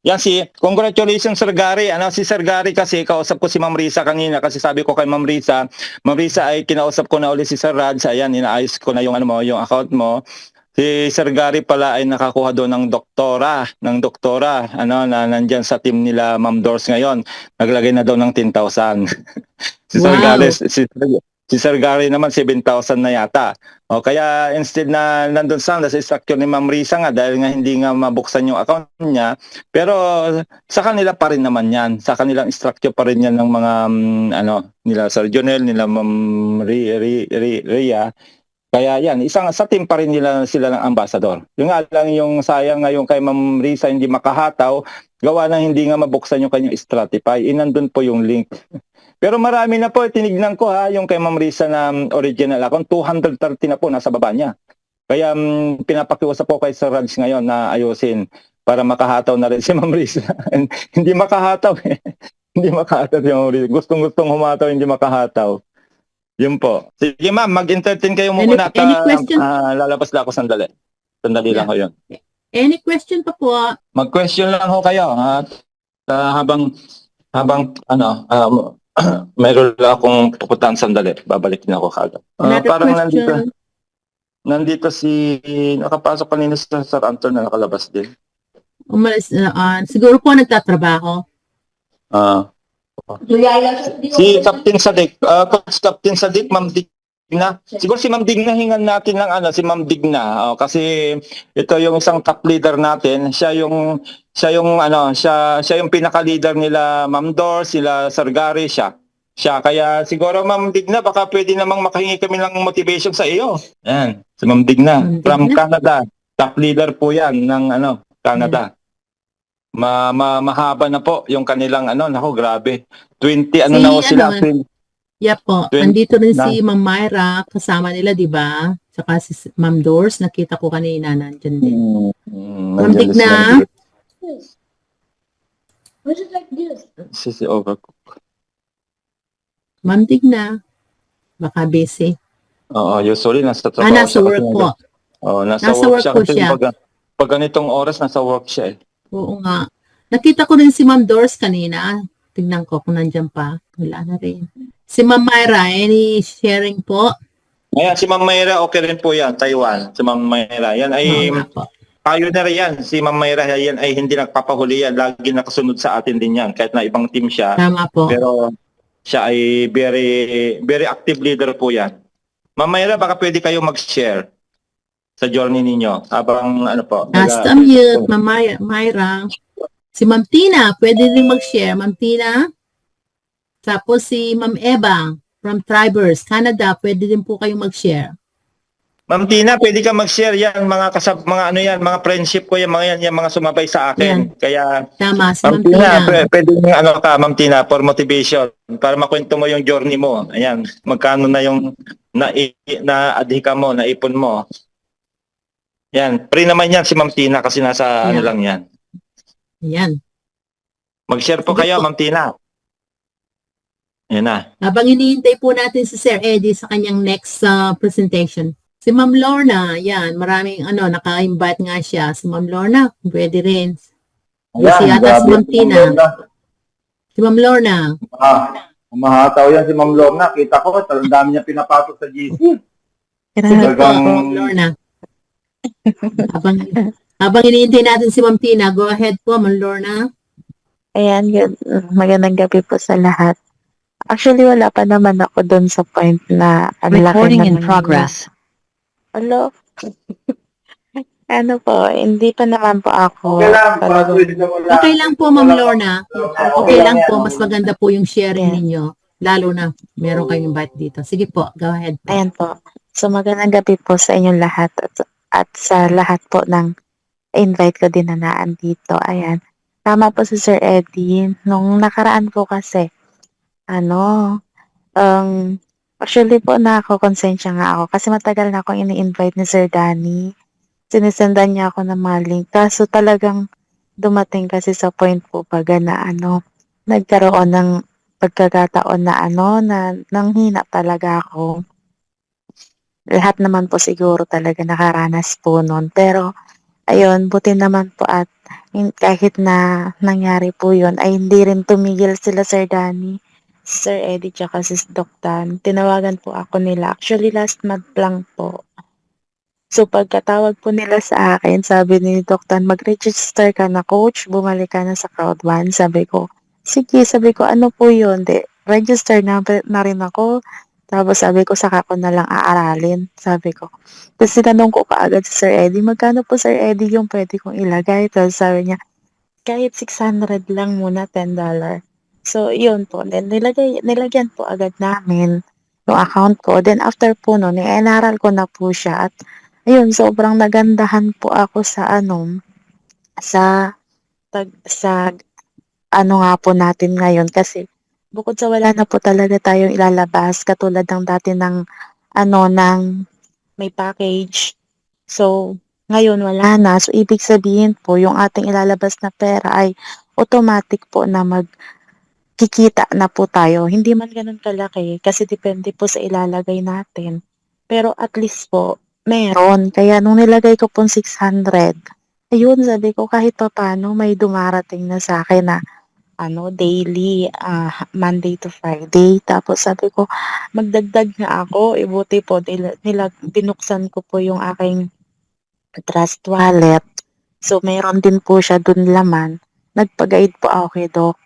Yan congratulations Sir Gary. Si Sir Gary kasi kausap ko si Ma'am Risa kanina kasi sabi ko kay Ma'am Risa ay kinausap ko na uli si Sir Raj. Ayan, inaayos ko na yung yung account mo. Si Sir Gary pala ay nakakuha doon ng doktora, na nandyan sa team nila Ma'am Doors ngayon. Naglagay na daw ng 10,000. Si Sir Gary, Wow. si Sir Gary naman 7,000 na yata. O kaya instead na nandun nasa structure ni Ma'am Risa nga dahil nga hindi nga mabuksan yung account niya, pero sa kanila pa rin naman yan. Sa kanilang structure pa rin yan ng mga nila Sir Jonel, nila Ma'am Rhea. Kaya yan, isang sa team pa rin nila sila ng ambassador. Yung nga lang yung sayang ngayon kay Ma'am Risa hindi makahataw, gawa ng hindi nga mabuksan yung kanyang Stratify. Inandun po yung link. Pero marami na po, tinignan ko yung kay Ma'am Risa na original account, 230 na po, nasa baba niya. Kaya pinapakiusap po kay Sir Raj ngayon na ayusin para makahataw na rin si Ma'am Risa. Hindi makahataw eh. Hindi makahataw si Ma'am Risa. Gustong-gustong humataw, hindi makahataw. Yun po. Sige ma'am, mag-entertain kayo muna. Any question? Lalabas lang ako sandali. Sandali lang ko yun. Any question pa po? Mag-question lang ho kayo. At habang mayroon lang akong pupuntahan sandali. Babalik na ako kagad. Parang nandito nakapasok kanina si Sir Anton na nakalabas din. Umalis, siguro po nagtatrabaho. Si Captain Sadik, Captain Sadik, Ma'am Digna. Siguro si Ma'am Digna hingan natin ng si Ma'am Digna. Kasi ito yung isang top leader natin. Siya yung pinaka-leader nila Ma'am Dor, sila Sir Gary, siya. Kaya siguro Ma'am Digna, baka pwede namang makahingi kami ng motivation sa iyo. Yan, si Ma'am Digna from Canada. Top leader po yan ng Canada. Mahaba na po yung kanilang grabe. 20 na ho sila. Yeah po. Nandito rin si Ma'am Myra, kasama nila, di ba? Saka si Ma'am Doors, nakita ko kanina, nandyan din. Ma'am Digna. What is like this? Si Overcook. Ma'am Digna. Baka busy. Oo, usually nasa trabaho nasa work po. Oo, nasa work po siya. Pag ganitong oras, nasa work siya eh. Oo nga. Nakita ko rin si Ma'am Doors kanina. Tignan ko kung nandyan pa. Wala na rin. Si Ma'am Myra, any sharing po? Ayan, si Ma'am Myra, okay rin po yan. Taiwan. Si Ma'am Myra. Yan ay pioneer yan. Si Ma'am Myra, yan ay hindi nagpapahuli yan. Lagi nakasunod sa atin din yan. Kahit na ibang team siya. Tama po. Pero siya ay very, very active leader po yan. Ma'am Myra, baka pwede kayo mag-share sa journey ninyo. Habang po. Last mute, Ma'am Myra. Si Ma'am Tina, pwede rin mag-share. Ma'am Tina. Tapos si Ma'am Eva from Tribers, Canada, pwede din po kayong mag-share. Ma'am Tina, pwede ka mag-share yan, mga mga friendship ko yan, mga sumabay sa akin. Yan. Kaya tama, si Ma'am Tina, pwede Ma'am Tina, for motivation, para makwento mo yung journey mo. Ayan, magkano na yung na-adhika mo, naipon mo. Yan, free naman yan si Ma'am Tina kasi nasa lang yan. Ayan. Mag-share po kayo, Ma'am Tina. Ayan na. Habang hinihintay po natin si Sir Eddie sa kanyang next presentation. Si Ma'am Lorna, yan, maraming naka-invite nga siya. Si Ma'am Lorna, pwede rin. Si yata si Ma'am Tina. Si Ma'am Lorna. Mahataw yan si Ma'am Lorna. Kita ko, ang dami niya pinapatok sa GC. Sige po, Ma'am Lorna. Habang hinihintay natin si Ma'am Tina, go ahead po, Ma'am Lorna. Ayan, magandang gabi po sa lahat. Actually, wala pa naman ako doon sa point na recording in progress. Hello? Hindi pa naman po ako. Okay lang po, Ma'am Lorna. Okay lang po, mas maganda po yung sharing ninyo. Lalo na meron kayong invite dito. Sige po, go ahead po. Ayan po. So, magandang gabi po sa inyong lahat at sa lahat po ng invite ko din na naandito. Ayan. Tama po si Sir Eddie. Nung nakaraan po kasi, actually po nakakonsensya nga ako kasi matagal na akong ini-invite ni Sir Danny. Sinisendan niya ako ng mga link. Kaso talagang dumating kasi sa point po pag nagkaroon ng pagkakataon na na nanghina talaga ako. Lahat naman po siguro talaga nakaranas po nun. Pero ayun, buti naman po at kahit na nangyari po yun, ay hindi rin tumigil sila Sir Danny, si Sir Eddie, tsaka si Doc Dan. Tinawagan po ako nila. Actually, last month lang po. So, pagkatawag po nila sa akin, sabi ni Doc Dan, mag-register ka na coach, bumalik ka na sa Crowd 1. Sabi ko, sige, sabi ko, ano po yun? Register na rin ako. Tapos sabi ko, saka ko na lang aaralin. Sabi ko. Tapos tinanong ko kaagad si Sir Eddie, magkano po Sir Eddie yung pwede kong ilagay? Tapos sabi niya, kahit 600 lang muna, $10. So, yun po. Then, nilagyan po agad namin yung account ko. Then, after po nun, inaral ko na po siya. At, ayun, sobrang nagandahan po ako sa sa, sa ano nga po natin ngayon. Kasi, bukod sa wala na po talaga tayong ilalabas, katulad ng dati ng may package. So, ngayon wala na. So, ibig sabihin po, yung ating ilalabas na pera ay automatic po na magkikita na po tayo. Hindi man ganun kalaki kasi depende po sa ilalagay natin. Pero at least po, meron. Kaya nung nilagay ko po 600, ayun, sabi ko kahit pa paano may dumarating na sa akin na daily, Monday to Friday. Tapos sabi ko, magdagdag na ako. Buti po, binuksan ko po yung aking Trust Wallet. So, meron din po siya dun laman. Nagpag-guide po ako kay Doc.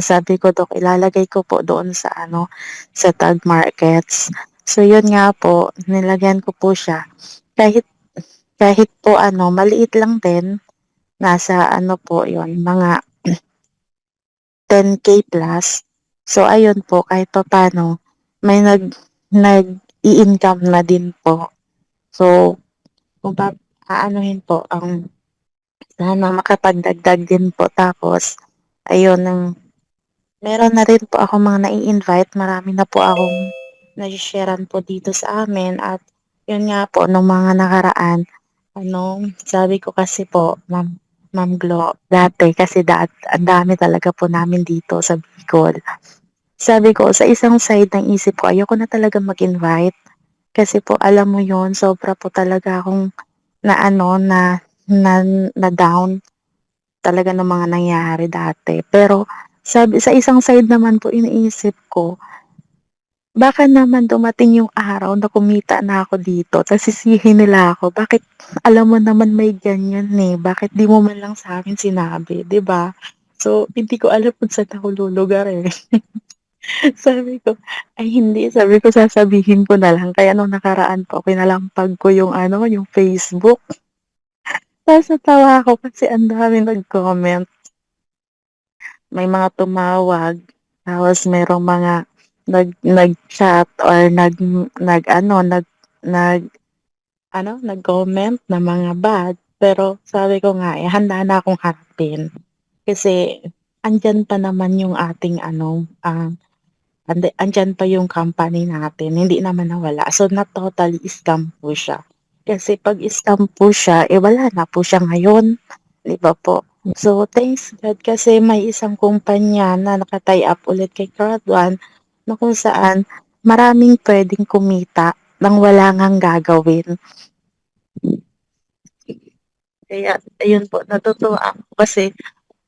Sabi ko, Doc, ilalagay ko po doon sa Tag Markets. So, yun nga po, nilagyan ko po siya. Kahit, kahit po maliit lang din, nasa po yun, mga 10K plus. So, ayun po, kahit pa paano, may nag-i-income na din po. So, kung aanuhin po, sana makapagdagdag din po. Tapos, ayun, meron na rin po ako mga nai-invite. Marami na po akong nai-sharean po dito sa amin. At, yun nga po, nung mga nakaraan, sabi ko kasi po, Ma'am Glo, dati kasi ang dami talaga po namin dito sa Bicol. Sabi ko, sa isang side ng isip ko, ayoko na talaga mag-invite. Kasi po, alam mo yon, sobra po talaga akong na down talaga ng mga nangyari dati. Pero, sa isang side naman po, iniisip ko, baka naman dumating yung araw na kumita na ako dito, tapos sisihin nila ako, bakit alam mo naman may ganyan bakit di mo man lang sa akin sinabi, 'di ba? So, hindi ko alam kung saan ako lulugar Sabi ko, ay hindi, sabi ko sasabihin ko na lang. Kaya nung nakaraan po, kinalampag ko yung yung Facebook. Tapos natawa ako kasi ang dami nag-comment. May mga tumawag, tapos merong mga nag-chat or nag-comment na mga bad. Pero sabi ko nga, handa na akong harapin. Kasi andyan pa naman yung ating andyan pa yung company natin, hindi naman nawala. So, not totally scam po siya. Kasi pag scam po siya, wala na po siya ngayon. Di ba po? So, thanks God kasi may isang kumpanya na naka-tie up ulit kay Crowd1 na kung saan maraming pwedeng kumita nang wala ngang gagawin. Kaya, ayun po, natutuwa ako kasi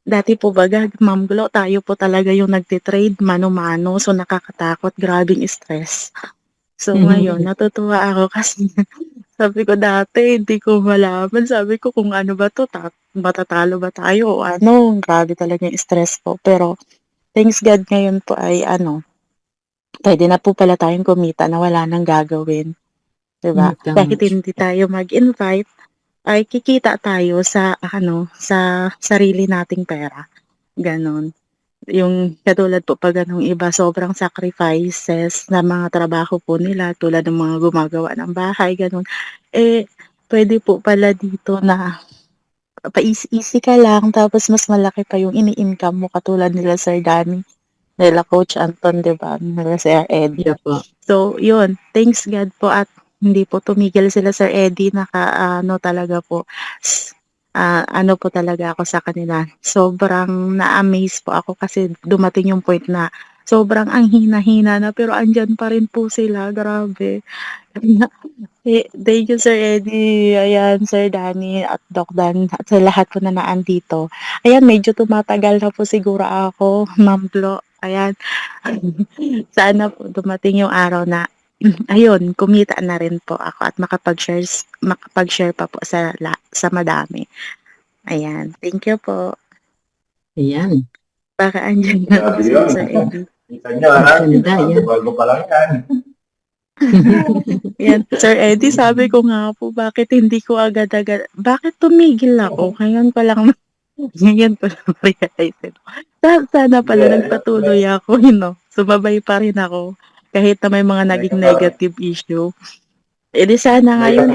dati po baga, Ma'am Glo, tayo po talaga yung nagtitrade mano-mano. So, nakakatakot. Grabing stress. So, ngayon, natutuwa ako kasi sabi ko dati, hindi ko malaman. Sabi ko kung ano ba to, matatalo ba tayo o ano. Grabe talaga yung stress ko. Pero, thanks God ngayon po ay pwede na po pala tayong kumita na wala nang gagawin. Diba? Kahit hindi tayo mag-invite, ay kikita tayo sa sarili nating pera. Ganon. Yung katulad po pag anong iba, sobrang sacrifices na mga trabaho po nila, tulad ng mga gumagawa ng bahay, ganon. Pwede po pala dito na pa-easy ka lang, tapos mas malaki pa yung ini-income mo, katulad nila Sir Danny, nila Coach Anton, diba? Nila Sir Eddie. Yeah po. So, yun. Thanks God po at hindi po tumigil sila Sir Eddie. Talaga po. Ano po talaga ako sa kanila. Sobrang na-amaze po ako kasi dumating yung point na sobrang ang hina-hina na pero andyan pa rin po sila. Grabe. Thank you, Sir Eddie. Ayan, Sir Danny at Doc Dan at sa lahat po na naandito. Ayan, medyo tumatagal na po siguro ako, Ma'am Glo. Ayan. Sana po dumating yung araw na ayun, kumita na rin po ako at makapag-share pa po sa madami. Ayan, thank you po. Ayan. Baka andyan na po Grabe si yun. Sir Eddie. Kita nyo, ha? Ganda, yan. Bago pa lang yan. Yan, Sir Eddie, sabi ko nga po, bakit hindi ko agad-agad, bakit tumigil ako? Ngayon pa lang, ngayon pa lang realize ko. Sana pala nagpatuloy ako, sumabay pa rin ako, kahit na may mga naging negative issue. Eh di sana ngayon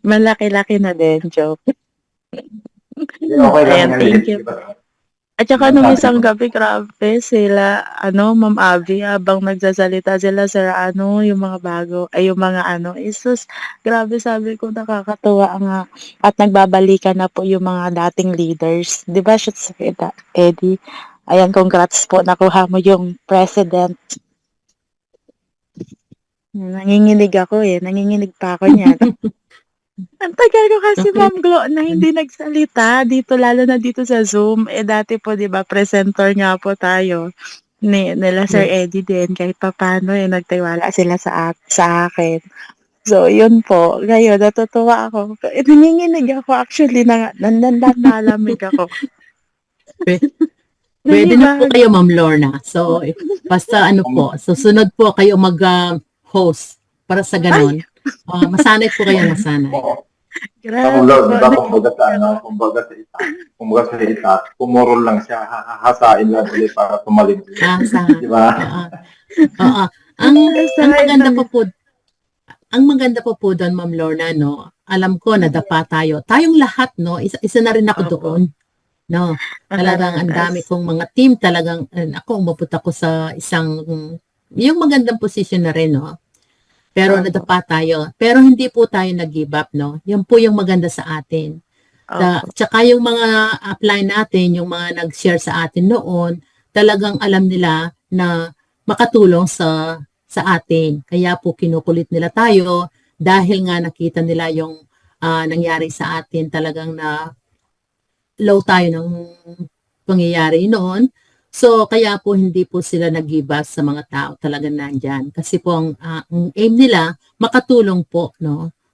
malaki-laki na din, joke. Okay Ayan, thank you. At saka nung isang gabi, grabe sila, Ma'am Abby, habang nagsasalita sila, Sir, yung mga bago, yung mga isus, grabe sabi ko, nakakatuwa nga. At nagbabalikan na po yung mga dating leaders. Di ba, Sir Eddie? Ayan, congrats po, nakuha mo yung president. Nanginginig ako nanginginig pa ako niyan. Ang tagal ko kasi, Ma'am Glo, na hindi nagsalita dito, lalo na dito sa Zoom. Dati po, di ba, presenter nga po tayo nila Sir Eddie din. Kahit papano, nagtiwala sila sa akin. So, yun po. Ngayon, natutuwa ako. Nanginginig ako, actually, nalamig ako. Pwede na po kayo, Ma'am Lorna. So, basta po, susunod po kayo mag-host para sa ganon. Masanay po kayo, masanay. Grabe Lord, po. diba, kumbaga sa isa, pumurol lang siya, hahasain lang ulit para tumalim. Diba? Ang maganda pa po doon, Ma'am Lorna, alam ko, nadapa tayo. Tayong lahat, isa na rin ako doon. Talagang ang dami kong mga team, talagang, umabot ako sa isang, yung magandang position na rin, Pero nadapa tayo. Pero hindi po tayo nag-give up, Yun po yung maganda sa atin. Tsaka yung mga apply natin, yung mga nag-share sa atin noon, talagang alam nila na makatulong sa atin. Kaya po kinukulit nila tayo dahil nga nakita nila yung nangyari sa atin, talagang na low tayo ng pangyayari noon. So, kaya po hindi po sila nag-give up sa mga tao talagang nandyan. Kasi po ang aim nila, makatulong po,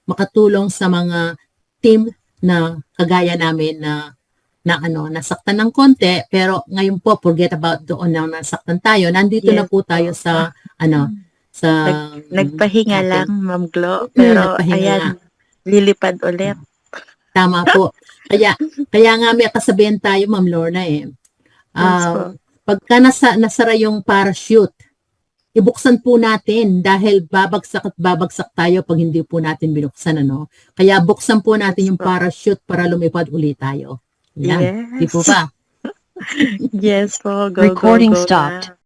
makatulong sa mga team na kagaya namin na nasaktan ng konti, pero ngayon po, forget about doon na nasaktan tayo. Nandito na po tayo sa, sa... Nagpahinga lang, Ma'am Glo. Pero, ayan, lilipad ulit. Tama po. Kaya nga may kasabihan tayo, Ma'am Lorna, pagka nasara yung parachute, ibuksan po natin dahil babagsak at babagsak tayo pag hindi po natin binuksan, Kaya buksan po natin yung parachute para lumipad ulit tayo. Yan. Yes. Di po ba? Yes po. Go, Recording go, go stopped. Na.